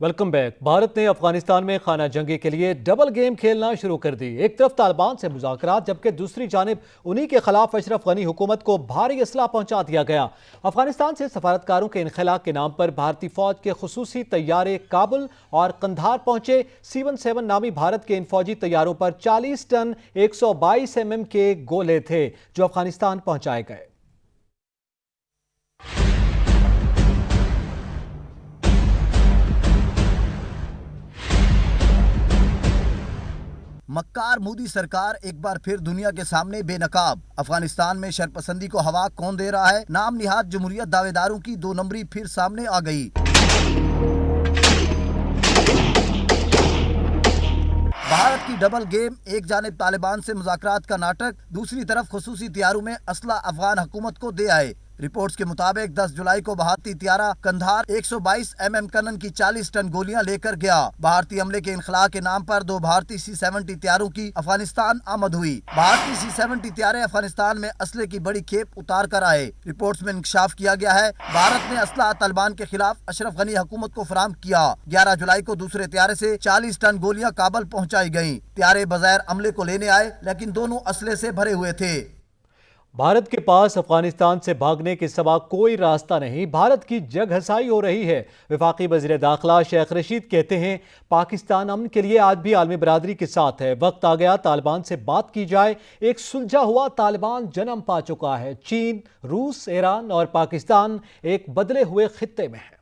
Welcome back. Bharat نے افغانستان میں خانہ جنگی کے لیے ڈبل گیم کھیلنا شروع کر دی۔ ایک طرف طالبان سے مذاکرات، جبکہ دوسری جانب انہی کے خلاف اشرف غنی حکومت کو بھاری اسلحہ پہنچا دیا گیا۔ افغانستان سے سفارتکاروں کے انخلاء کے نام پر بھارتی فوج کے خصوصی طیارے کابل اور قندھار پہنچے۔ C-17 نامی بھارت کے ان فوجی طیاروں پر 40 ٹن 122 mm کے گولے تھے جو افغانستان پہنچائے گئے۔ مکار مودی سرکار ایک بار پھر دنیا کے سامنے بے نقاب۔ افغانستان میں شرپسندی کو ہوا کون دے رہا ہے؟ نام نہاد جمہوریت دعوے داروں کی 2 نمبری پھر سامنے آ گئی۔ بھارت کی ڈبل گیم، ایک جانب طالبان سے مذاکرات کا ناٹک، دوسری طرف خصوصی طیاروں میں اسلحہ افغان حکومت کو دے آئے۔ رپورٹس کے مطابق 10 جولائی کو بھارتی طیارہ قندھار 122 mm کنن کی 40 ٹن گولیاں لے کر گیا۔ بھارتی عملے کے انخلاء کے نام پر 2 بھارتی C-70 طیاروں کی افغانستان آمد ہوئی۔ بھارتی C-70 طیارے افغانستان میں اسلحے کی بڑی کھیپ اتار کر آئے۔ رپورٹس میں انکشاف کیا گیا ہے بھارت نے اسلحہ طالبان کے خلاف اشرف غنی حکومت کو فراہم کیا۔ 11 جولائی کو دوسرے طیارے سے 40 ٹن گولیاں کابل پہنچائی گئیں۔ طیارے بظاہر عملے کو لینے آئے لیکن دونوں اسلحے سے بھرے ہوئے تھے۔ بھارت کے پاس افغانستان سے بھاگنے کے سوا کوئی راستہ نہیں، بھارت کی جگ ہسائی ہو رہی ہے۔ وفاقی وزیر داخلہ شیخ رشید کہتے ہیں پاکستان امن کے لیے آج بھی عالمی برادری کے ساتھ ہے، وقت آ گیا طالبان سے بات کی جائے۔ ایک سلجھا ہوا طالبان جنم پا چکا ہے۔ چین، روس، ایران اور پاکستان ایک بدلے ہوئے خطے میں ہیں۔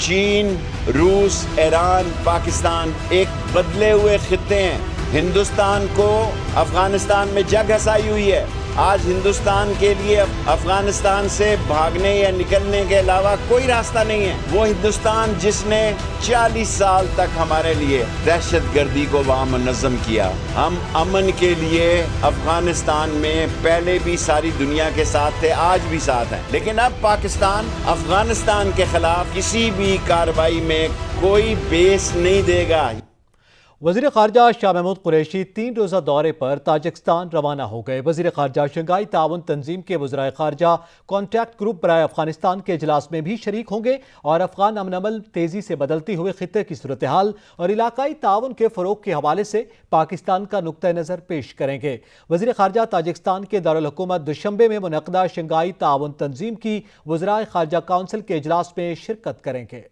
چین، روس، ایران، پاکستان ایک بدلے ہوئے خطے ہیں۔ ہندوستان کو افغانستان میں جگ ہسائی ہوئی ہے۔ آج ہندوستان کے لیے افغانستان سے بھاگنے یا نکلنے کے علاوہ کوئی راستہ نہیں ہے۔ وہ ہندوستان جس نے 40 سال تک ہمارے لیے دہشت گردی کو وہاں منظم کیا۔ ہم امن کے لیے افغانستان میں پہلے بھی ساری دنیا کے ساتھ تھے، آج بھی ساتھ ہیں، لیکن اب پاکستان افغانستان کے خلاف کسی بھی کارروائی میں کوئی بیس نہیں دے گا۔ وزیر خارجہ شاہ محمود قریشی 3 روزہ دورے پر تاجکستان روانہ ہو گئے۔ وزیر خارجہ شنگھائی تعاون تنظیم کے وزرائے خارجہ کانٹیکٹ گروپ برائے افغانستان کے اجلاس میں بھی شریک ہوں گے اور افغان امن عمل، تیزی سے بدلتی ہوئے خطے کی صورتحال اور علاقائی تعاون کے فروغ کے حوالے سے پاکستان کا نقطہ نظر پیش کریں گے۔ وزیر خارجہ تاجکستان کے دارالحکومت دوشنبے میں منعقدہ شنگھائی تعاون تنظیم کی وزرائے خارجہ کونسل کے اجلاس میں شرکت کریں گے۔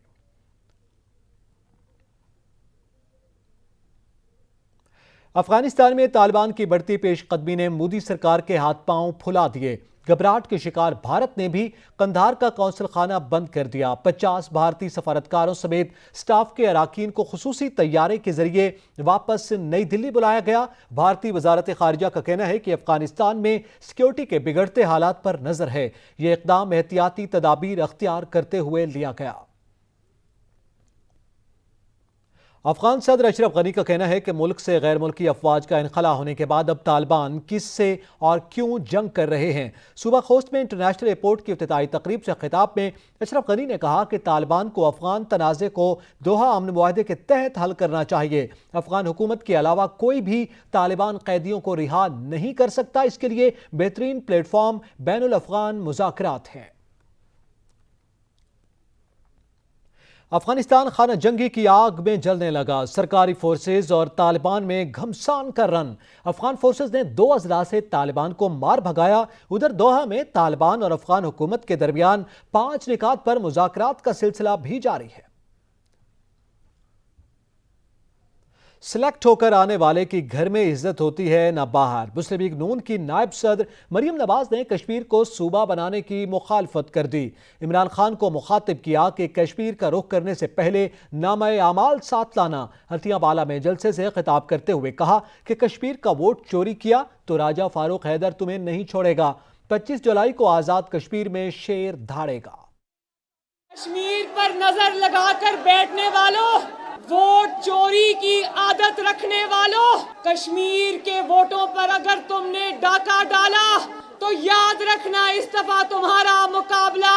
افغانستان میں طالبان کی بڑھتی پیش قدمی نے مودی سرکار کے ہاتھ پاؤں پھلا دیے۔ گھبراہٹ کے شکار بھارت نے بھی قندھار کا قونصل خانہ بند کر دیا۔ 50 بھارتی سفارتکاروں سمیت سٹاف کے اراکین کو خصوصی طیارے کے ذریعے واپس نئی دلی بلایا گیا۔ بھارتی وزارت خارجہ کا کہنا ہے کہ افغانستان میں سیکیورٹی کے بگڑتے حالات پر نظر ہے۔ یہ اقدام احتیاطی تدابیر اختیار کرتے ہوئے لیا گیا۔ افغان صدر اشرف غنی کا کہنا ہے کہ ملک سے غیر ملکی افواج کا انخلاء ہونے کے بعد اب طالبان کس سے اور کیوں جنگ کر رہے ہیں۔ صوبہ خوست میں انٹرنیشنل ایئرپورٹ کی افتتاحی تقریب سے خطاب میں اشرف غنی نے کہا کہ طالبان کو افغان تنازع کو دوحہ امن معاہدے کے تحت حل کرنا چاہیے۔ افغان حکومت کے علاوہ کوئی بھی طالبان قیدیوں کو رہا نہیں کر سکتا، اس کے لیے بہترین پلیٹ فارم بین الافغان مذاکرات ہیں۔ افغانستان خانہ جنگی کی آگ میں جلنے لگا، سرکاری فورسز اور طالبان میں گھمسان کا رن۔ افغان فورسز نے 2 اضلاع سے طالبان کو مار بھگایا۔ ادھر دوحہ میں طالبان اور افغان حکومت کے درمیان 5 نکات پر مذاکرات کا سلسلہ بھی جاری ہے۔ سلیکٹ ہو کر آنے والے کی گھر میں عزت ہوتی ہے نہ باہر۔ مسلم لیگ نون کی نائب صدر مریم نواز نے کشمیر کو صوبہ بنانے کی مخالفت کر دی۔ عمران خان کو مخاطب کیا کہ کشمیر کا رخ کرنے سے پہلے نامہ اعمال ساتھ لانا۔ ہلدیاں بالا میں جلسے سے خطاب کرتے ہوئے کہا کہ کشمیر کا ووٹ چوری کیا تو راجہ فاروق حیدر تمہیں نہیں چھوڑے گا۔ 25 جولائی کو آزاد کشمیر میں شیر دھاڑے گا۔ کشمیر پر نظر لگا کر بیٹھنے والوں، ووٹ چوری کی عادت رکھنے والوں، کشمیر کے ووٹوں پر اگر تم نے ڈاکہ ڈالا تو یاد رکھنا اس دفعہ تمہارا مقابلہ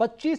25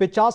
50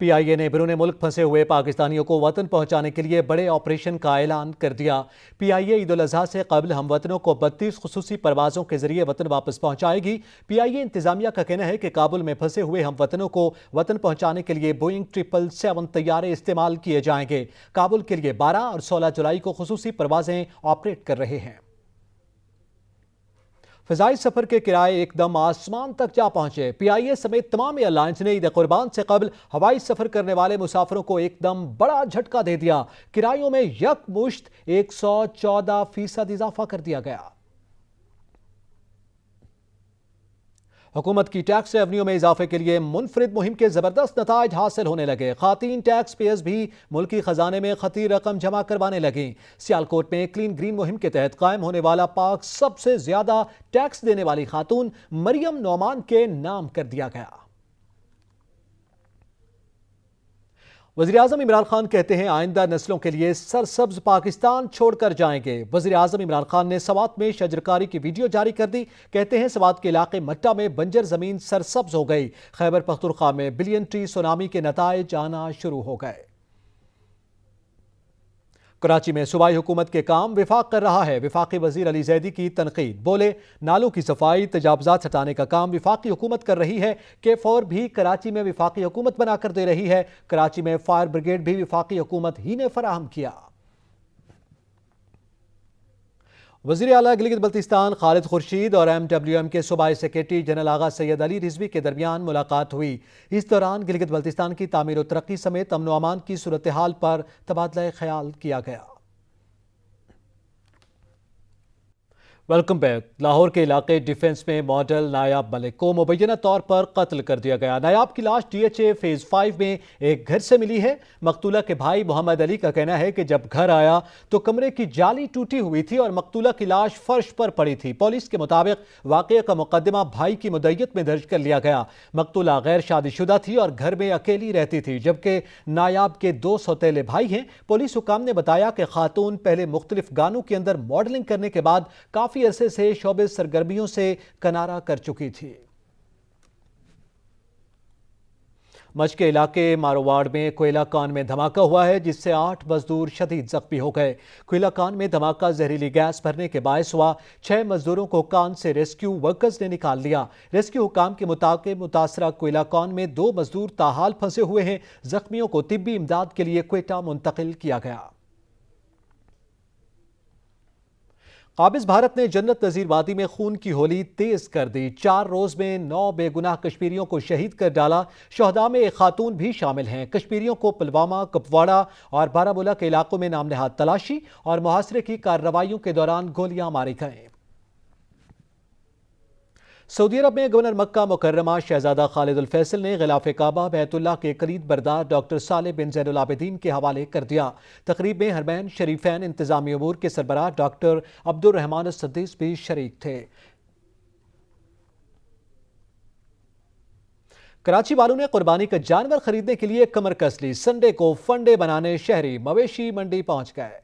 پی آئی اے نے بیرون ملک پھنسے ہوئے پاکستانیوں کو وطن پہنچانے کے لیے بڑے آپریشن کا اعلان کر دیا۔ پی آئی اے عید الاضحیٰ سے قبل ہم وطنوں کو 32 خصوصی پروازوں کے ذریعے وطن واپس پہنچائے گی۔ پی آئی اے انتظامیہ کا کہنا ہے کہ کابل میں پھنسے ہوئے ہم وطنوں کو وطن پہنچانے کے لیے بوئنگ 777 طیارے استعمال کیے جائیں گے۔ کابل کے لیے 12 اور 16 جولائی کو خصوصی پروازیں آپریٹ کر رہے ہیں۔ فضائی سفر کے کرائے ایک دم آسمان تک جا پہنچے۔ پی آئی اے سمیت تمام ایئر لائنز نے عید قربان سے قبل ہوائی سفر کرنے والے مسافروں کو ایک دم بڑا جھٹکا دے دیا۔ کرایوں میں یکمشت 114% اضافہ کر دیا گیا۔ حکومت کی ٹیکس ریونیو میں اضافے کے لیے منفرد مہم کے زبردست نتائج حاصل ہونے لگے۔ خواتین ٹیکس پیئرز بھی ملکی خزانے میں خطیر رقم جمع کروانے لگیں۔ سیالکوٹ میں کلین گرین مہم کے تحت قائم ہونے والا پاک سب سے زیادہ ٹیکس دینے والی خاتون مریم نعمان کے نام کر دیا گیا۔ وزیراعظم عمران خان کہتے ہیں آئندہ نسلوں کے لیے سرسبز پاکستان چھوڑ کر جائیں گے۔ وزیراعظم عمران خان نے سوات میں شجرکاری کی ویڈیو جاری کر دی۔ کہتے ہیں سوات کے علاقے مٹا میں بنجر زمین سرسبز ہو گئی۔ خیبر پختونخوا میں بلین ٹری سونامی کے نتائج آنا شروع ہو گئے۔ کراچی میں صوبائی حکومت کے کام وفاق کر رہا ہے۔ وفاقی وزیر علی زیدی کی تنقید، بولے نالوں کی صفائی تجاوزات ہٹانے کا کام وفاقی حکومت کر رہی ہے۔ K4 بھی کراچی میں وفاقی حکومت بنا کر دے رہی ہے۔ کراچی میں فائر بریگیڈ بھی وفاقی حکومت ہی نے فراہم کیا۔ وزیر اعلیٰ گلگت بلتستان خالد خورشید اور MWM کے صوبائی سیکریٹری جنرل آغا سید علی رضوی کے درمیان ملاقات ہوئی۔ اس دوران گلگت بلتستان کی تعمیر و ترقی سمیت امن و امان کی صورتحال پر تبادلہ خیال کیا گیا۔ Welcome back. لاہور کے علاقے ڈیفنس میں ماڈل نایاب ملک کو مبینہ طور پر قتل کر دیا گیا۔ نایاب کی لاش DHA فیز 5 میں ایک گھر سے ملی ہے۔ مقتولہ کے بھائی محمد علی کا کہنا ہے کہ جب گھر آیا تو کمرے کی جالی ٹوٹی ہوئی تھی اور مقتولہ کی لاش فرش پر پڑی تھی۔ پولیس کے مطابق واقعے کا مقدمہ بھائی کی مدعیت میں درج کر لیا گیا۔ مقتولہ غیر شادی شدہ تھی اور گھر میں اکیلی رہتی تھی، جبکہ نایاب کے 2 سوتیلے بھائی ہیں۔ پولیس حکام نے بتایا کہ خاتون پہلے مختلف گانوں کے اندر ماڈلنگ کرنے کے بعد کافی عرصے سے شوبز سرگرمیوں سے کنارہ کر چکی تھی۔ مچھ کے علاقے ماروواڑ میں کوئلہ کان میں دھماکہ ہوا ہے، جس سے 8 مزدور شدید زخمی ہو گئے۔ کوئلہ کان میں دھماکہ زہریلی گیس بھرنے کے باعث ہوا۔ 6 مزدوروں کو کان سے ریسکیو ورکرز نے نکال لیا۔ ریسکیو حکام کے مطابق متاثرہ کوئلہ کان میں 2 مزدور تاحال پھنسے ہوئے ہیں۔ زخمیوں کو طبی امداد کے لیے کوئٹہ منتقل کیا گیا۔ قابض بھارت نے جنت نظیر وادی میں خون کی ہولی تیز کر دی۔ 4 روز میں 9 بے گناہ کشمیریوں کو شہید کر ڈالا۔ شہداء میں ایک خاتون بھی شامل ہیں۔ کشمیریوں کو پلوامہ، کپواڑہ اور بارہ مولہ کے علاقوں میں نام نہاد تلاشی اور محاصرے کی کارروائیوں کے دوران گولیاں ماری گئیں۔ سعودی عرب میں گورنر مکہ مکرمہ شہزادہ خالد الفیصل نے غلاف کعبہ بیت اللہ کے کلید بردار ڈاکٹر صالح بن زین العابدین کے حوالے کر دیا۔ تقریب میں حرمین شریفین انتظامی امور کے سربراہ ڈاکٹر عبد الرحمان السدیس بھی شریک تھے۔ کراچی والوں نے قربانی کا جانور خریدنے کے لیے کمر کس لی۔ سنڈے کو فنڈے بنانے شہری مویشی منڈی پہنچ گئے۔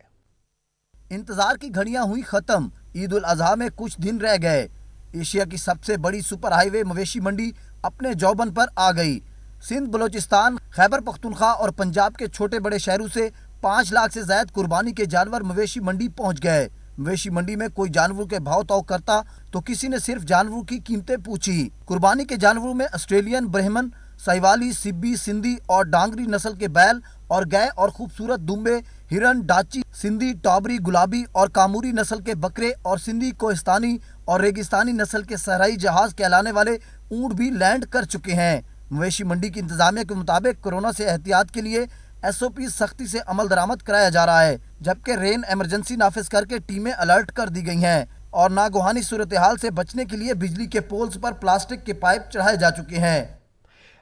انتظار کی گھڑیاں ہوئی ختم۔ عید الاضحیٰ میں کچھ دن رہ گئے۔ ایشیا کی سب سے بڑی سپر ہائی وے مویشی منڈی اپنے جوبن پر آ گئی۔ سندھ، بلوچستان، خیبر پختونخوا اور پنجاب کے چھوٹے بڑے شہروں سے 5 لاکھ سے زائد قربانی کے جانور مویشی منڈی پہنچ گئے۔ مویشی منڈی میں کوئی جانوروں کے بھاؤ تو کرتا تو کسی نے صرف جانوروں کی قیمتیں پوچھی۔ قربانی کے جانوروں میں آسٹریلین برہمن، سائیوالی، سبی، سندھی اور ڈانگری نسل کے بیل اور گائے اور خوبصورت دمبے، ہرن، ڈاچی، سندھی، ٹابری، گلابی اور کاموری نسل کے بکرے اور سندھی، کوہستانی اور ریگستانی نسل کے صحرائی جہاز کہلانے والے اونٹ بھی لینڈ کر چکے ہیں۔ مویشی منڈی کی انتظامیہ کے مطابق کورونا سے احتیاط کے لیے SOP سختی سے عمل درآمد کرایا جا رہا ہے، جبکہ رین ایمرجنسی نافذ کر کے ٹیمیں الرٹ کر دی گئی ہیں اور ناگہانی صورتحال سے بچنے کے لیے بجلی کے پولز پر پلاسٹک کے پائپ چڑھائے جا چکے ہیں۔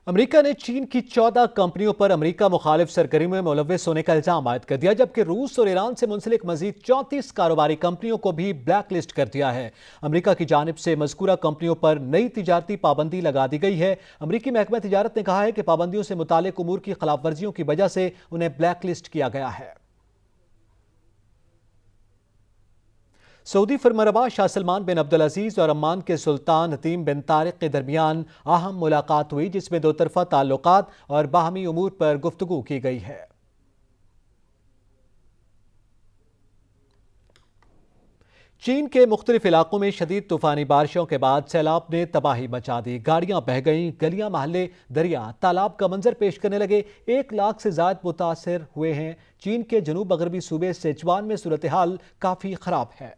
امریکہ نے چین کی 14 کمپنیوں پر امریکہ مخالف سرگرمیوں میں ملوث ہونے کا الزام عائد کر دیا، جبکہ روس اور ایران سے منسلک مزید 34 کاروباری کمپنیوں کو بھی بلیک لسٹ کر دیا ہے۔ امریکہ کی جانب سے مذکورہ کمپنیوں پر نئی تجارتی پابندی لگا دی گئی ہے۔ امریکی محکمہ تجارت نے کہا ہے کہ پابندیوں سے متعلق امور کی خلاف ورزیوں کی وجہ سے انہیں بلیک لسٹ کیا گیا ہے۔ سعودی فرمانروا شاہ سلمان بن عبدالعزیز اور عمان کے سلطان حتیم بن طارق کے درمیان اہم ملاقات ہوئی، جس میں دو طرفہ تعلقات اور باہمی امور پر گفتگو کی گئی ہے۔ چین کے مختلف علاقوں میں شدید طوفانی بارشوں کے بعد سیلاب نے تباہی مچا دی، گاڑیاں بہہ گئیں، گلیاں محلے دریا تالاب کا منظر پیش کرنے لگے۔ 1 لاکھ سے زائد متاثر ہوئے ہیں۔ چین کے جنوب مغربی صوبے سیچوان میں صورتحال کافی خراب ہے۔